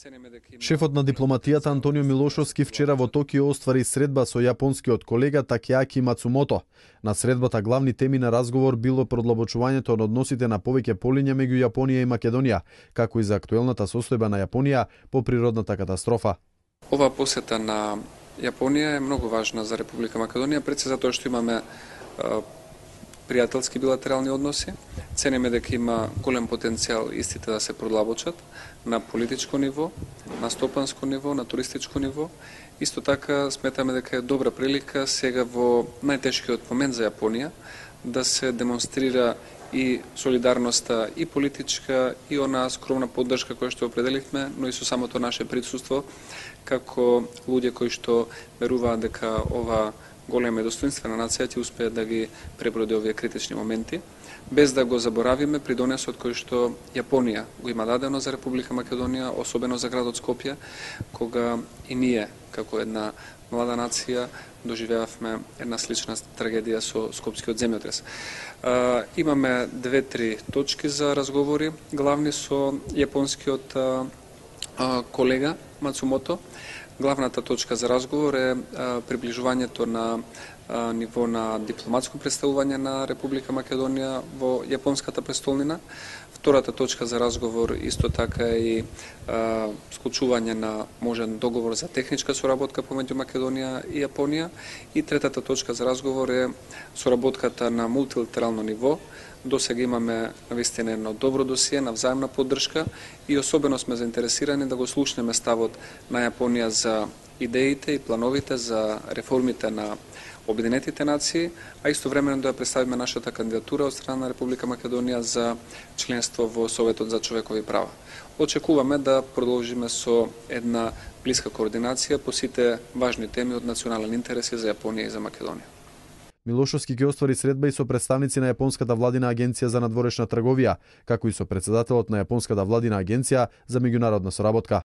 Шефот на дипломатијата Антонио Милошовски вчера во Токио оствари средба со јапонскиот колега Такеаки Мацумото. На средбата главни теми на разговор било продлабочувањето на односите на повеќе полиња меѓу Јапонија и Македонија, како и за актуелната состојба на Јапонија по природната катастрофа. Ова посета на Јапонија е многу важна за Република Македонија, пред се затоа што имаме пријателски билатерални односи. Цениме дека има голем потенцијал истите да се продлабочат на политичко ниво, на стопанско ниво, на туристичко ниво. Исто така сметаме дека е добра прилика сега во најтешкиот момент за Јапонија да се демонстрира и солидарноста и политичка и она скромна поддршка која што определивме, но и со самото наше присуство како луѓе кои што веруваат дека ова голема и достоинствена нација ќе успее да ги преброди овие критични моменти, без да го заборавиме придонесот кој што Јапонија го има дадено за Република Македонија, особено за градот Скопје, кога и ние, како една млада нација, доживеавме една слична трагедија со Скопскиот земјотрес. Имаме 2-3 точки за разговори, главни со јапонскиот колега Мацумото. Главната точка за разговор е приближувањето на ниво на дипломатско представување на Република Македонија во јапонската престолнина. Втората точка за разговор исто така е и склучување на можен договор за техничка соработка помеѓу Македонија и Јапонија. И третата точка за разговор е соработката на мултилатерално ниво. До сега имаме навистина едно добро досие на взаемна поддршка и особено сме заинтересирани да го слушнеме ставот на Јапонија за идеите и плановите за реформите на Обединетите нации, а истовремено да ја представиме нашата кандидатура од страна на Република Македонија за членство во Советот за човекови права. Очекуваме да продолжиме со една блиска координација по сите важни теми од национален интерес за Јапонија и за Македонија. Милошовски ќе оствари средба и со представници на Јапонската владина агенција за надворешна трговија, како и со претседателот на Јапонската владина агенција за меѓународна соработка.